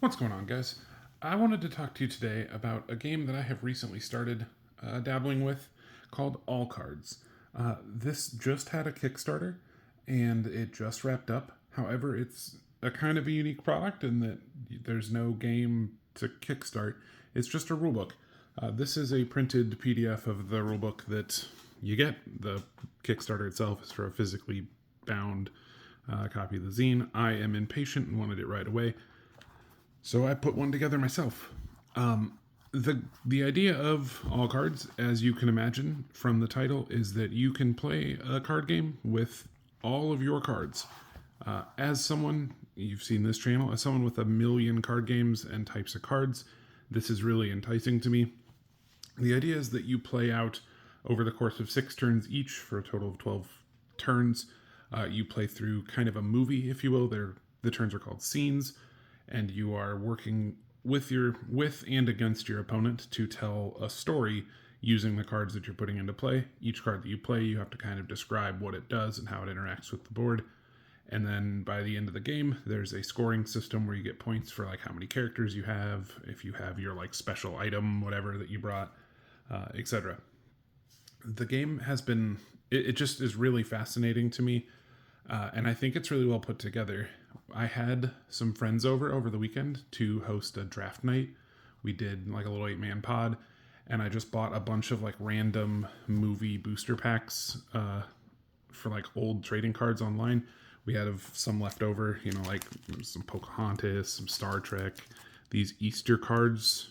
What's going on, guys? I wanted to talk to you today about a game that I have recently started dabbling with called All Cards. This just had a Kickstarter and it just wrapped up. However, it's a kind of a unique product in that there's no game to kickstart, it's just a rulebook. This is a printed PDF of the rulebook that you get. The Kickstarter itself is for a physically bound copy of the zine. I am impatient and wanted it right away. So I put one together myself. The idea of All Cards, as you can imagine from the title, is that you can play a card game with all of your cards. As someone, you've seen this channel, as someone with a million card games and types of cards, this is really enticing to me. The idea is that you play out over the course of 6 turns each for a total of 12 turns. You play through kind of a movie, if you will. The turns are called scenes, and you are working with and against your opponent to tell a story using the cards that you're putting into play. Each card that you play, you have to kind of describe what it does and how it interacts with the board. And then by the end of the game, there's a scoring system where you get points for like how many characters you have, if you have your like special item, whatever that you brought, etc. The game has been, it just is really fascinating to me. And I think it's really well put together. I had some friends over the weekend to host a draft night. We did like a little 8-man pod, and I just bought a bunch of like random movie booster packs for like old trading cards online. We had some left over, like some Pocahontas, some Star Trek, these Easter cards,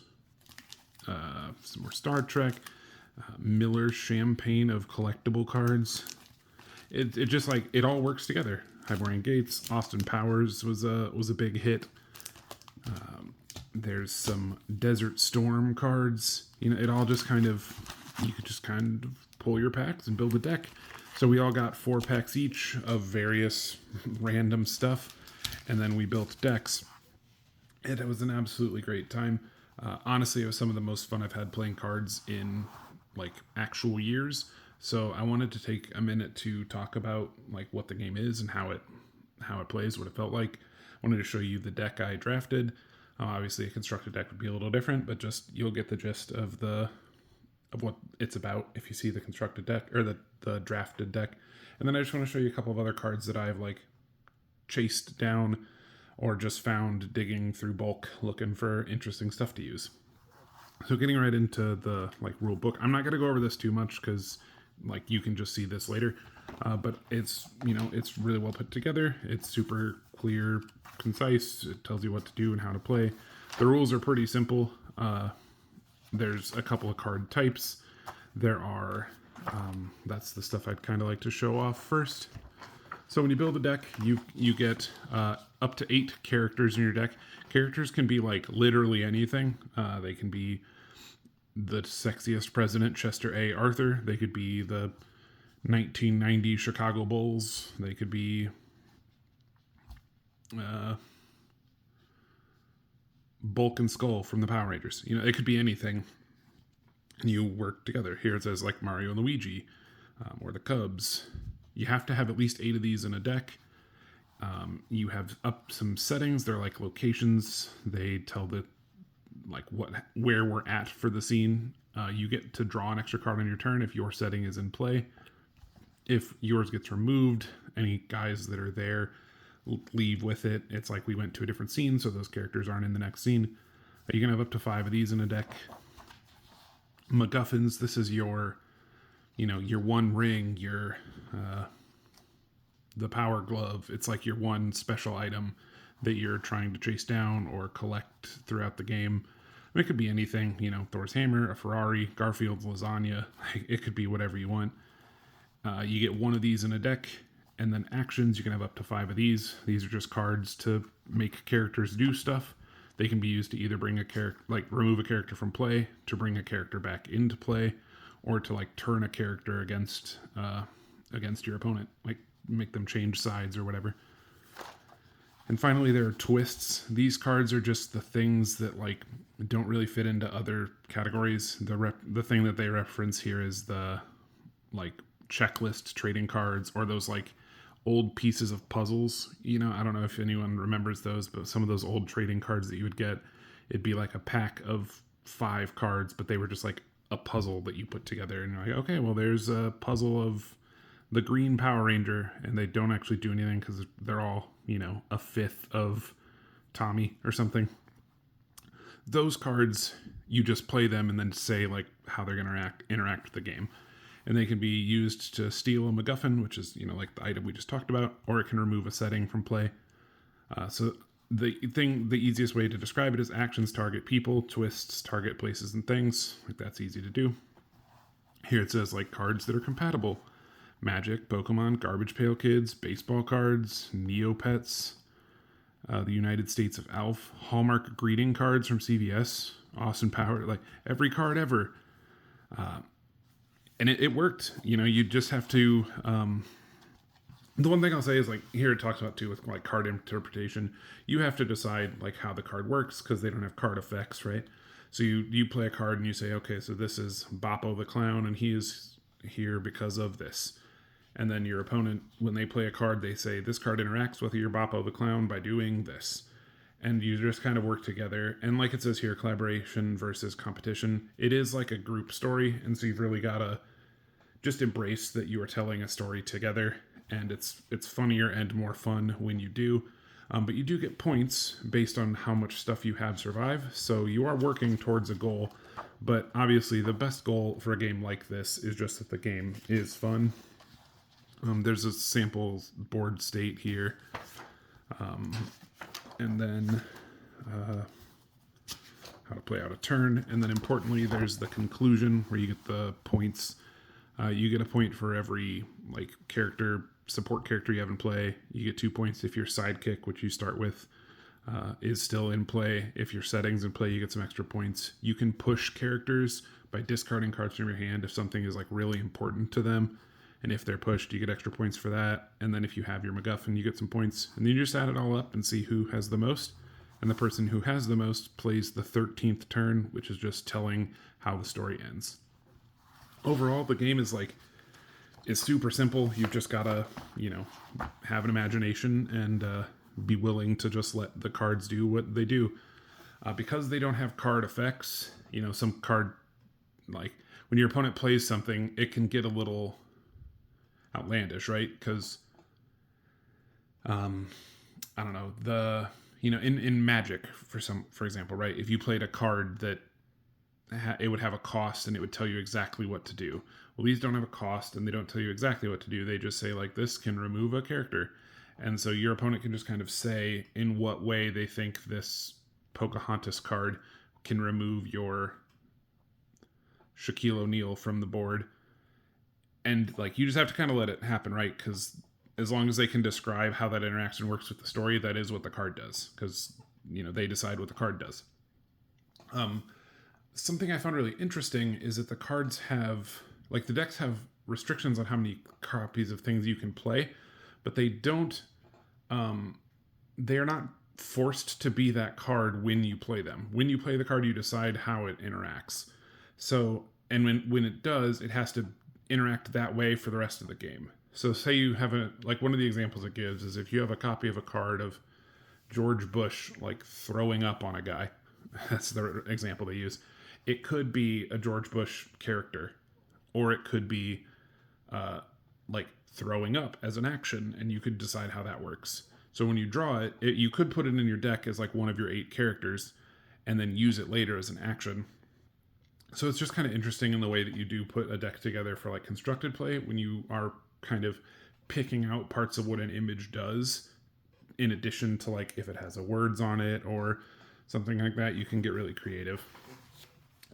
some more Star Trek, Miller's champagne of collectible cards. It just like it all works together. Highborn Gates, Austin Powers was a big hit. There's some Desert Storm cards. It all just kind of, you could just kind of pull your packs and build a deck. So we all got 4 packs each of various random stuff, and then we built decks. And it was an absolutely great time. Honestly, it was some of the most fun I've had playing cards in like actual years. So I wanted to take a minute to talk about like what the game is and how it plays, what it felt like. I wanted to show you the deck I drafted. Obviously, a constructed deck would be a little different, but just you'll get the gist of what it's about if you see the constructed deck or the drafted deck. And then I just want to show you a couple of other cards that I've like chased down or just found digging through bulk looking for interesting stuff to use. So getting right into the like rule book, I'm not going to go over this too much because like you can just see this later, but it's it's really well put together. It's super clear, concise. It tells you what to do and how to play. The rules are pretty simple. There's a couple of card types. There are that's the stuff I'd kind of like to show off first. So when you build a deck, you get up to 8 characters in your deck. Characters can be like literally anything. They can be the sexiest president, Chester A. Arthur. They could be the 1990 Chicago Bulls. They could be Bulk and Skull from the Power Rangers. It could be anything. And you work together. Here it says like Mario and Luigi or the Cubs. You have to have at least 8 of these in a deck. You have up some settings. They're like locations. They tell where we're at for the scene. You get to draw an extra card on your turn if your setting is in play. If yours gets removed, any guys that are there leave with it. It's like we went to a different scene, so those characters aren't in the next scene. You can have up to 5 of these in a deck. MacGuffins. This is your one ring, your the power glove. It's like your one special item that you're trying to chase down or collect throughout the game. It could be anything, Thor's hammer, a Ferrari, Garfield's lasagna. It could be whatever you want. You get 1 of these in a deck, and then actions, you can have up to 5 of these. These are just cards to make characters do stuff. They can be used to either bring a character, like remove a character from play, to bring a character back into play, or to like turn a character against your opponent, like make them change sides or whatever. And finally, there are twists. These cards are just the things that like don't really fit into other categories. The thing that they reference here is the like checklist trading cards, or those like old pieces of puzzles. I don't know if anyone remembers those, but some of those old trading cards that you would get, it'd be like a pack of 5 cards, but they were just like a puzzle that you put together. And you're like, okay, well, there's a puzzle of the green Power Ranger, and they don't actually do anything because they're all, a fifth of Tommy or something. Those cards, you just play them and then say like how they're going to interact with the game. And they can be used to steal a MacGuffin, which is, like the item we just talked about, or it can remove a setting from play. So the easiest way to describe it is actions target people, twists target places and things. Like that's easy to do. Here it says like cards that are compatible. Magic, Pokemon, Garbage Pail Kids, baseball cards, Neopets, the United States of Alf, Hallmark greeting cards from CVS, Austin Power, like every card ever. And it worked. You just have to... the one thing I'll say is like, here it talks about too with like card interpretation, you have to decide like how the card works because they don't have card effects, right? So you play a card and you say, okay, so this is Boppo the Clown and he is here because of this. And then your opponent, when they play a card, they say, this card interacts with your Boppo the Clown by doing this. And you just kind of work together. And like it says here, collaboration versus competition. It is like a group story. And so you've really got to just embrace that you are telling a story together. And it's funnier and more fun when you do. But you do get points based on how much stuff you have survive. So you are working towards a goal. But obviously the best goal for a game like this is just that the game is fun. There's a sample board state here. And then how to play out a turn. And then importantly, there's the conclusion where you get the points. You get a point for every like support character you have in play. You get 2 points if your sidekick, which you start with, is still in play. If your setting's in play, you get some extra points. You can push characters by discarding cards from your hand if something is like really important to them. And if they're pushed, you get extra points for that. And then if you have your MacGuffin, you get some points. And then you just add it all up and see who has the most. And the person who has the most plays the 13th turn, which is just telling how the story ends. Overall, the game is super simple. You've just got to, have an imagination and be willing to just let the cards do what they do. Because they don't have card effects, some card, like when your opponent plays something, it can get a little outlandish, right? Because I don't know, in Magic for example, right? If you played a card that it would have a cost and it would tell you exactly what to do. Well, these don't have a cost and they don't tell you exactly what to do. They just say like, this can remove a character. And so your opponent can just kind of say in what way they think this Pocahontas card can remove your Shaquille O'Neal from the board. And like, you just have to kind of let it happen, right? Because as long as they can describe how that interacts and works with the story, that is what the card does. Because, they decide what the card does. Something I found really interesting is that the cards have, like the decks have restrictions on how many copies of things you can play, but they don't, they're not forced to be that card when you play them. When you play the card, you decide how it interacts. So, and when it does, it has to interact that way for the rest of the game. So say you have one of the examples it gives is if you have a copy of a card of George Bush, like throwing up on a guy, that's the example they use. It could be a George Bush character, or it could be like throwing up as an action, and you could decide how that works. So when you draw it, you could put it in your deck as like one of your 8 characters and then use it later as an action. So it's just kind of interesting in the way that you do put a deck together for like constructed play when you are kind of picking out parts of what an image does in addition to like if it has a words on it or something like that. You can get really creative.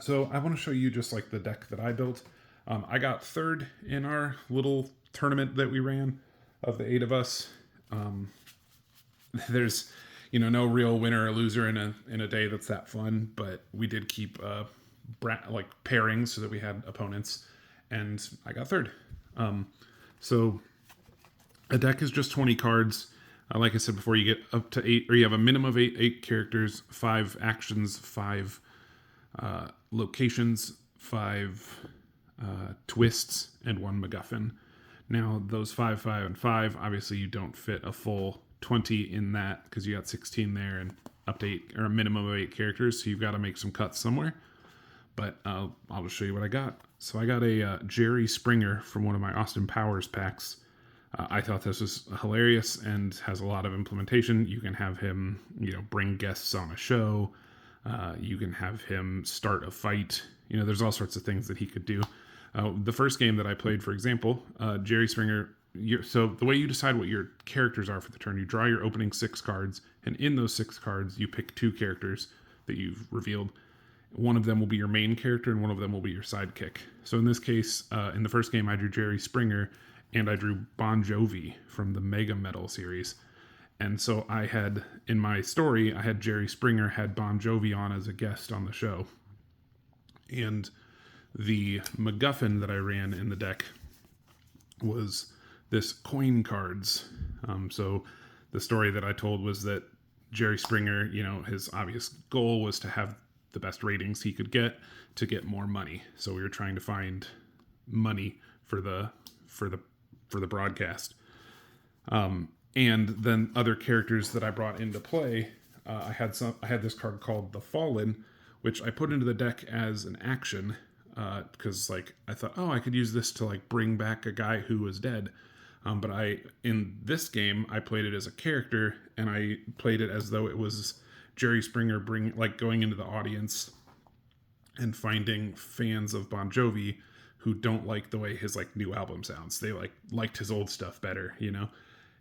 So I want to show you just like the deck that I built. I got 3rd in our little tournament that we ran of the 8 of us. There's no real winner or loser in a day that's that fun, but we did keep like pairings so that we had opponents, and I got 3rd. So a deck is just 20 cards. Like I said before, you get up to 8, or you have a minimum of 8 characters, 5 actions, 5 locations, 5 twists, and 1 MacGuffin. Now, those 5, 5, and 5, obviously you don't fit a full 20 in that because you got 16 there and up to 8, or a minimum of 8 characters, so you've got to make some cuts somewhere. But I'll just show you what I got. So I got a Jerry Springer from one of my Austin Powers packs. I thought this was hilarious and has a lot of implementation. You can have him, bring guests on a show. You can have him start a fight. There's all sorts of things that he could do. The first game that I played, for example, Jerry Springer. So the way you decide what your characters are for the turn, you draw your opening 6 cards, and in those 6 cards, you pick 2 characters that you've revealed. One of them will be your main character, and one of them will be your sidekick. So in this case, in the first game, I drew Jerry Springer, and I drew Bon Jovi from the Mega Metal series. And so I had, in my story, I had Jerry Springer had Bon Jovi on as a guest on the show. And the MacGuffin that I ran in the deck was this coin cards. So the story that I told was that Jerry Springer, his obvious goal was to have the best ratings he could get to get more money. So we were trying to find money for the broadcast. And then other characters that I brought into play, I had this card called the Fallen, which I put into the deck as an action because I thought, I could use this to bring back a guy who was dead. But in this game, I played it as a character, and I played it as though it was Jerry Springer going into the audience and finding fans of Bon Jovi who don't like the way his new album sounds. They liked his old stuff better,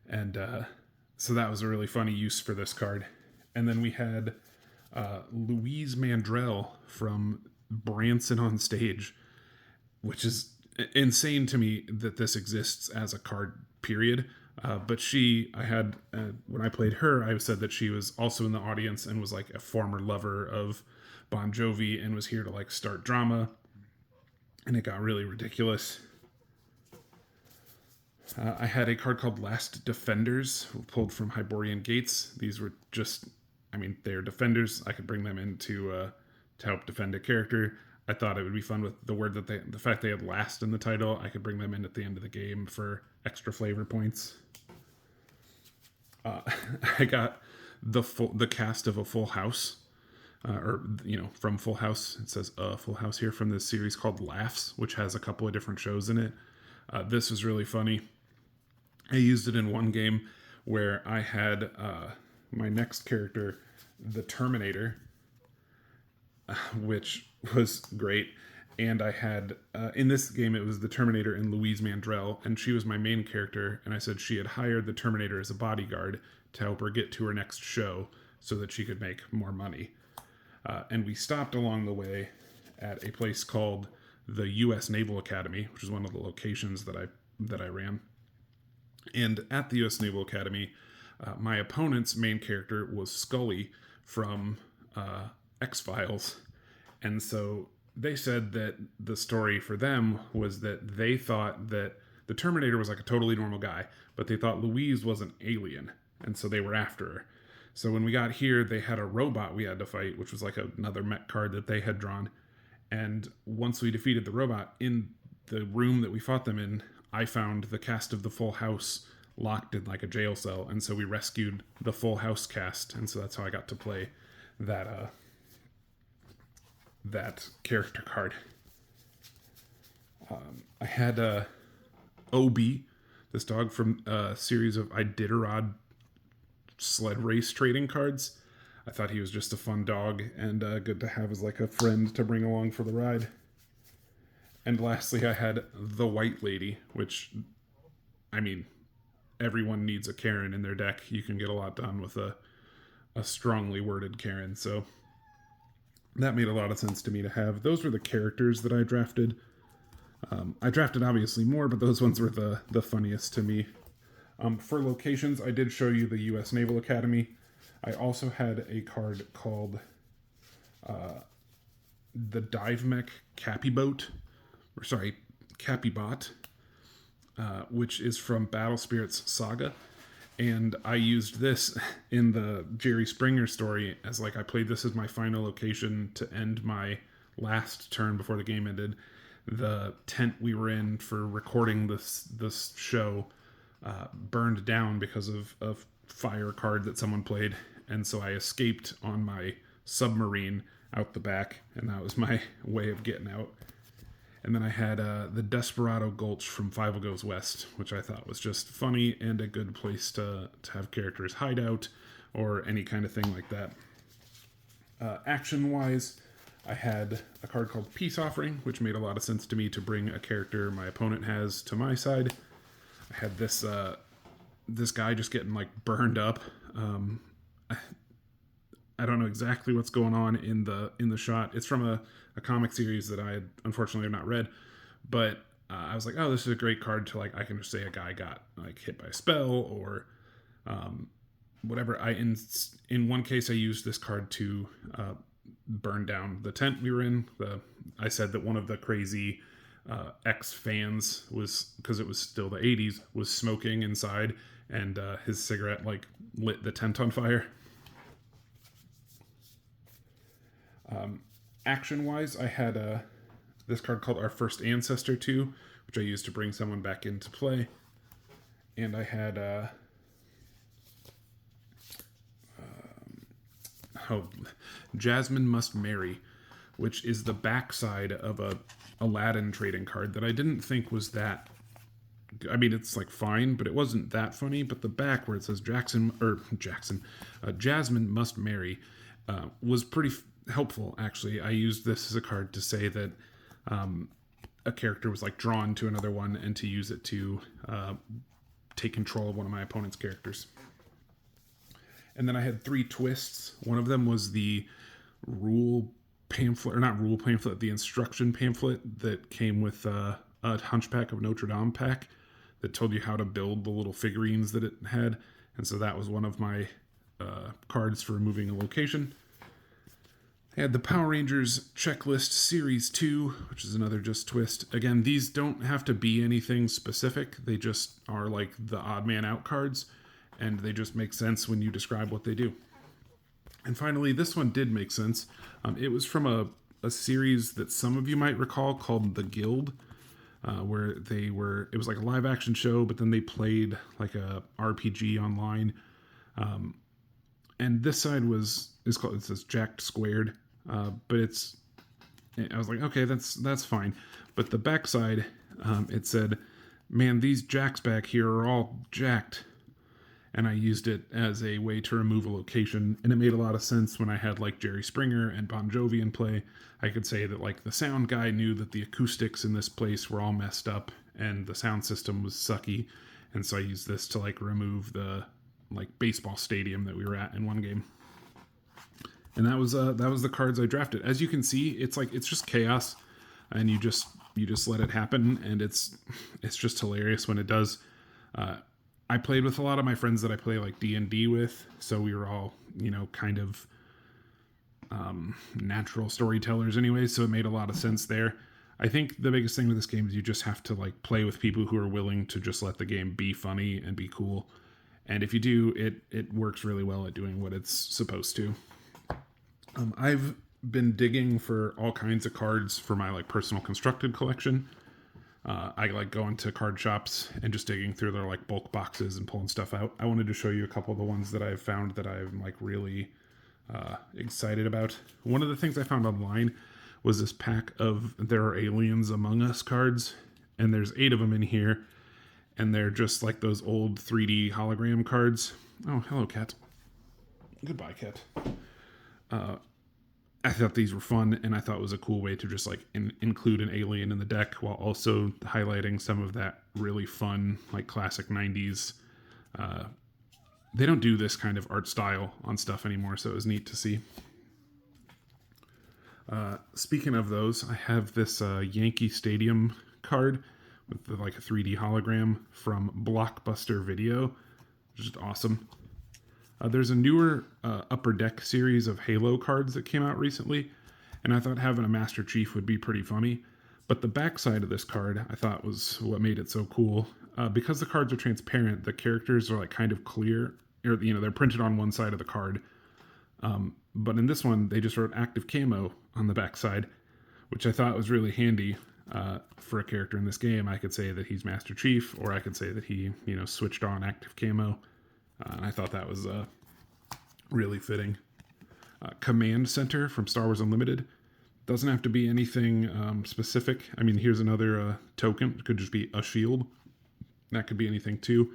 And so that was a really funny use for this card. And then we had Louise Mandrell from Branson on Stage, which is insane to me that this exists as a card, period. But when I played her, I said that she was also in the audience and was a former lover of Bon Jovi and was here to start drama. And it got really ridiculous. I had a card called Last Defenders, pulled from Hyborian Gates. These were they're defenders. I could bring them in to help defend a character. I thought it would be fun with the fact they had last in the title. I could bring them in at the end of the game for extra flavor points. I got the cast of a Full House, from Full House. It says Full House here, from this series called Laughs, which has a couple of different shows in it. This was really funny. I used it in one game where I had my next character, the Terminator, which was great. And I had, in this game, it was the Terminator and Louise Mandrell, and she was my main character, and I said she had hired the Terminator as a bodyguard to help her get to her next show so that she could make more money. And we stopped along the way at a place called the U.S. Naval Academy, which is one of the locations that I ran. And at the U.S. Naval Academy, my opponent's main character was Scully from X-Files. And so they said that the story for them was that they thought that the Terminator was a totally normal guy, but they thought Louise was an alien, and so they were after her. So when we got here, they had a robot we had to fight, which was another mech card that they had drawn. And once we defeated the robot, in the room that we fought them in, I found the cast of the Full House locked in a jail cell, and so we rescued the Full House cast, and so that's how I got to play that character card. I had OB, this dog from a series of Iditarod sled race trading cards. I thought he was just a fun dog and good to have as a friend to bring along for the ride. And lastly, I had the White Lady, which, everyone needs a Karen in their deck. You can get a lot done with a strongly worded Karen, so that made a lot of sense to me to have. Those were the characters that I drafted. I drafted obviously more, but those ones were the funniest to me. For locations, I did show you the U.S. Naval Academy. I also had a card called the Dive Mech Capybot, which is from Battle Spirits Saga. And I used this in the Jerry Springer story as I played this as my final location to end my last turn before the game ended. the tent we were in for recording this show burned down because of a fire card that someone played, and so I escaped on my submarine out the back, and that was my way of getting out. And then I had the Desperado Gulch from Five Goes West, which I thought was just funny and a good place to have characters hide out or any kind of thing like that. Action-wise, I had a card called Peace Offering, which made a lot of sense to me to bring a character my opponent has to my side. I had this this guy just getting like burned up. I don't know exactly what's going on in the shot. It's from a comic series that I unfortunately have not read, but I was like, oh, this is a great card to like. I can just say a guy got like hit by a spell or whatever. In one case I used this card to burn down the tent we were in. I said that one of the crazy ex fans was, because it was still the 80s, was smoking inside, and his cigarette like lit the tent on fire. Action wise, I had this card called Our First Ancestor 2, which I used to bring someone back into play. And I had Jasmine Must Marry, which is the backside of a Aladdin trading card that I didn't think was that. I mean, it's like fine, but it wasn't that funny. But the back where it says Jasmine Must Marry was pretty helpful, actually. I used this as a card to say that a character was like drawn to another one, and to use it to take control of one of my opponent's characters. And then I had 3 twists. One of them was the rule pamphlet, or not rule pamphlet, the instruction pamphlet that came with a Hunchback of Notre Dame pack that told you how to build the little figurines that it had. And so that was one of my cards for moving a location. I had the Power Rangers Checklist Series 2, which is another just twist. Again, these don't have to be anything specific. They just are like the odd man out cards, and they just make sense when you describe what they do. And finally, this one did make sense. It was from a series that some of you might recall called The Guild, where it was like a live action show, but then they played like a RPG online. And this side it says Jacked Squared, but I was like, okay, that's fine. But the back side, it said, man, these jacks back here are all jacked. And I used it as a way to remove a location, and it made a lot of sense when I had like Jerry Springer and Bon Jovi in play. I could say that like the sound guy knew that the acoustics in this place were all messed up and the sound system was sucky, and so I used this to like remove the like baseball stadium that we were at in one game. And that was the cards I drafted. As you can see, it's just chaos, and you just let it happen, and it's just hilarious when it does. I played with a lot of my friends that I play like D&D with, so we were all, kind of natural storytellers anyway, so it made a lot of sense there. I think the biggest thing with this game is you just have to like play with people who are willing to just let the game be funny and be cool. And if you do, it works really well at doing what it's supposed to. I've been digging for all kinds of cards for my like personal constructed collection. I like going to card shops and just digging through their like bulk boxes and pulling stuff out. I wanted to show you a couple of the ones that I've found that I'm like really excited about. One of the things I found online was this pack of There Are Aliens Among Us cards, and there's 8 of them in here, and they're just like those old 3D hologram cards. Oh, hello, cat. Goodbye, cat. I thought these were fun, and I thought it was a cool way to just like include an alien in the deck while also highlighting some of that really fun, like classic 90s. They don't do this kind of art style on stuff anymore, so it was neat to see. Speaking of those, I have this Yankee Stadium card with like a 3D hologram from Blockbuster Video, which is awesome. There's a newer Upper Deck series of Halo cards that came out recently, and I thought having a Master Chief would be pretty funny. But the backside of this card I thought was what made it so cool. Because the cards are transparent, the characters are like kind of clear, or they're printed on one side of the card. But in this one, they just wrote active camo on the backside, which I thought was really handy. for a character in this game, I could say that he's Master Chief, or I could say that he, switched on active camo. And I thought that was really fitting. Command Center from Star Wars Unlimited. Doesn't have to be anything specific. I mean, here's another token. It could just be a shield. That could be anything too.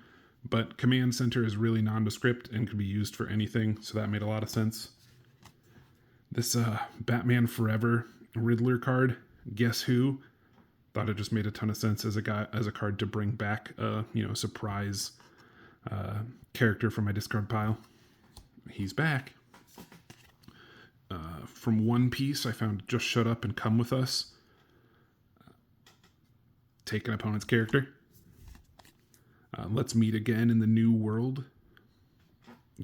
But Command Center is really nondescript and could be used for anything, so that made a lot of sense. This Batman Forever Riddler card, Guess Who? Thought it just made a ton of sense as a card to bring back a surprise character from my discard pile. He's back. From One Piece, I found Just Shut Up and Come With Us. Take an opponent's character. Let's Meet Again in the New World.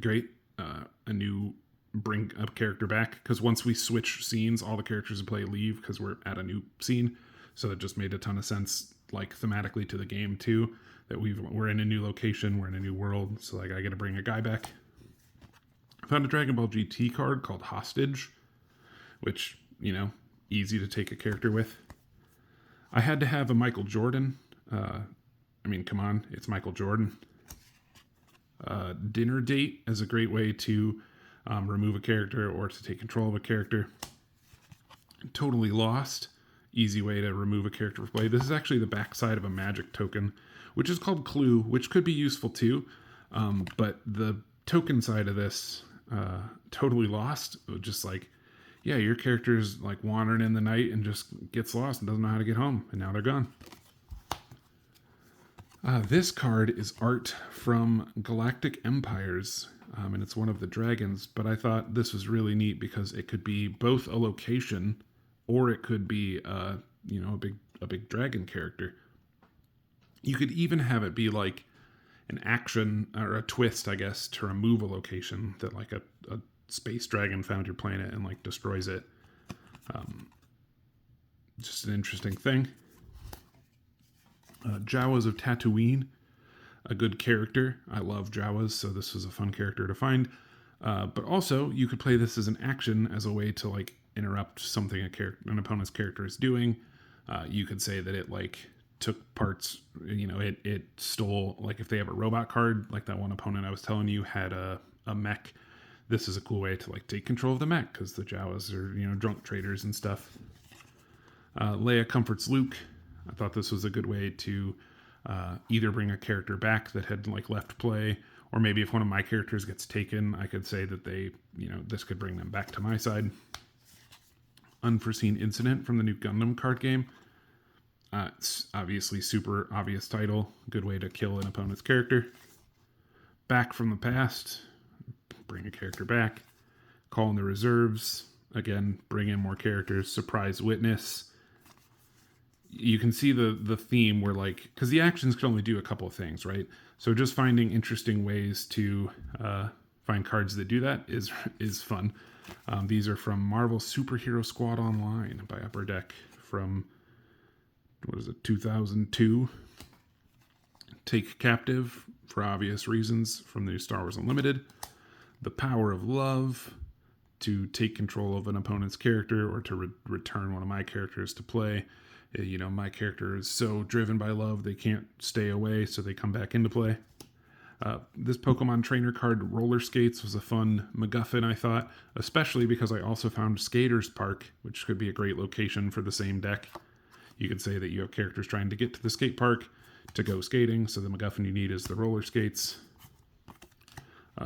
Great. A new bring a character back, because once we switch scenes, all the characters in play leave because we're at a new scene. So it just made a ton of sense, like thematically to the game too, that we're in a new location, we're in a new world. So like I got to bring a guy back. I found a Dragon Ball GT card called Hostage, which, easy to take a character with. I had to have a Michael Jordan. Come on, it's Michael Jordan. Dinner Date is a great way to remove a character or to take control of a character. Totally Lost, easy way to remove a character for play. This is actually the backside of a magic token, which is called Clue, which could be useful too. But the token side of this, Totally Lost, just like, yeah, your character's like wandering in the night and just gets lost and doesn't know how to get home, and now they're gone. This card is art from Galactic Empires, and it's one of the dragons, but I thought this was really neat because it could be both a location or it could be, a big dragon character. You could even have it be like an action or a twist, I guess, to remove a location that like a space dragon found your planet and like destroys it. Just an interesting thing. Jawas of Tatooine, a good character. I love Jawas, so this was a fun character to find. But also, you could play this as an action as a way to like interrupt something an opponent's character is doing. You could say that it like took parts, it stole, like if they have a robot card, like that one opponent I was telling you had a mech. This is a cool way to like take control of the mech because the Jawas are, drunk traders and stuff. Leia comforts Luke. I thought this was a good way to either bring a character back that had like left play, or maybe if one of my characters gets taken, I could say that they, this could bring them back to my side. Unforeseen Incident from the new Gundam card game. It's obviously super obvious title. Good way to kill an opponent's character. Back from the Past. Bring a character back. Call in the Reserves. Again, bring in more characters. Surprise Witness. You can see the theme where like, because the actions can only do a couple of things, right? So just finding interesting ways to find cards that do that is fun. These are from Marvel Superhero Squad Online by Upper Deck from, 2002. Take Captive, for obvious reasons, from the new Star Wars Unlimited. The Power of Love, to take control of an opponent's character or to return one of my characters to play. My character is so driven by love, they can't stay away, so they come back into play. This Pokemon trainer card, Roller Skates, was a fun MacGuffin, I thought, especially because I also found Skaters Park, which could be a great location for the same deck. You could say that you have characters trying to get to the skate park to go skating, so the MacGuffin you need is the roller skates.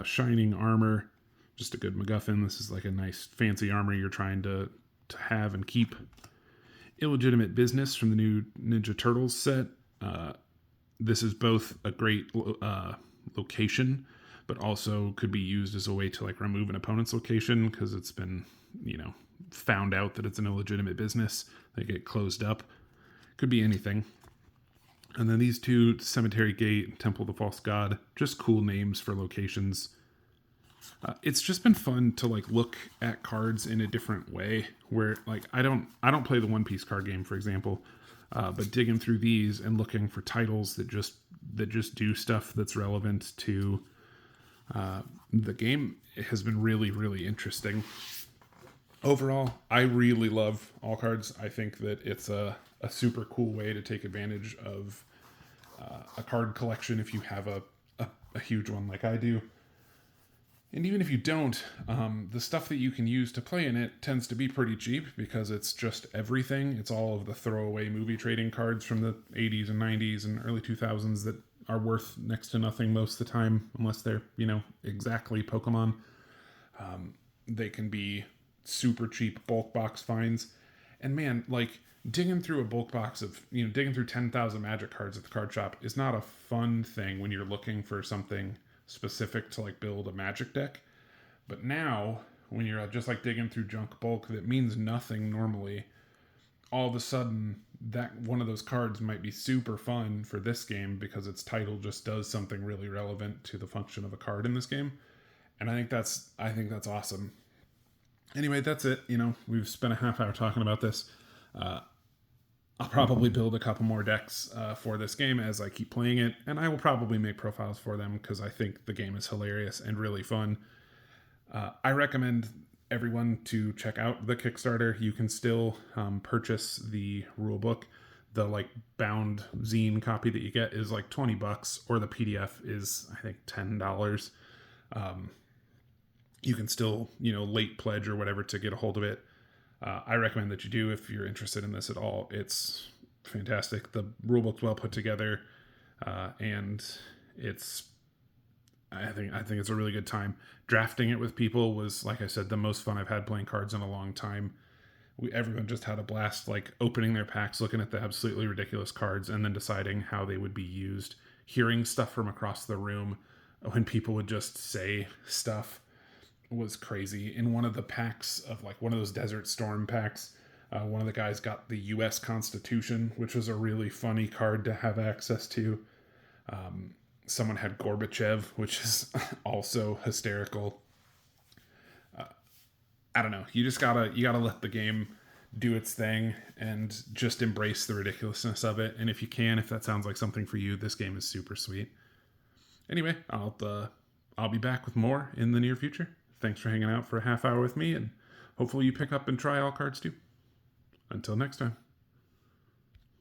Shining Armor, just a good MacGuffin. This is like a nice fancy armor you're trying to have and keep. Illegitimate Business from the new Ninja Turtles set. This is both a great location, but also could be used as a way to like remove an opponent's location because it's been, found out that it's an illegitimate business. They get closed up. Could be anything. And then these two, Cemetery Gate, Temple of the False God, just cool names for locations. It's just been fun to like look at cards in a different way where like I don't play the One Piece card game, for example, but digging through these and looking for titles that just do stuff that's relevant to the game has been really, really interesting. Overall, I really love all cards. I think that it's a super cool way to take advantage of a card collection if you have a huge one like I do. And even if you don't, the stuff that you can use to play in it tends to be pretty cheap because it's just everything. It's all of the throwaway movie trading cards from the 80s and 90s and early 2000s that are worth next to nothing most of the time, unless they're, exactly Pokemon. They can be super cheap bulk box finds. And man, like digging through a bulk box of, digging through 10,000 magic cards at the card shop is not a fun thing when you're looking for something specific to like build a magic deck. But now, when you're just like digging through junk bulk that means nothing normally, all of a sudden that one of those cards might be super fun for this game because its title just does something really relevant to the function of a card in this game. And I think that's awesome. Anyway, that's it. We've spent a half hour talking about this. I'll probably build a couple more decks for this game as I keep playing it, and I will probably make profiles for them because I think the game is hilarious and really fun. I recommend everyone to check out the Kickstarter. You can still purchase the rule book. The like bound zine copy that you get is like $20, or the PDF is I think $10. You can still late pledge or whatever to get a hold of it. I recommend that you do if you're interested in this at all. It's fantastic. The rulebook's well put together, and I think it's a really good time. Drafting it with people was, like I said, the most fun I've had playing cards in a long time. Everyone just had a blast, like opening their packs, looking at the absolutely ridiculous cards, and then deciding how they would be used. Hearing stuff from across the room when people would just say stuff was crazy. In one of the packs of like one of those Desert Storm packs, one of the guys got the U.S. Constitution, which was a really funny card to have access to. Someone had Gorbachev, which is also hysterical. I don't know. You gotta let the game do its thing and just embrace the ridiculousness of it. And if you can, if that sounds like something for you, this game is super sweet. Anyway, I'll be back with more in the near future. Thanks for hanging out for a half hour with me, and hopefully you pick up and try all cards too. Until next time.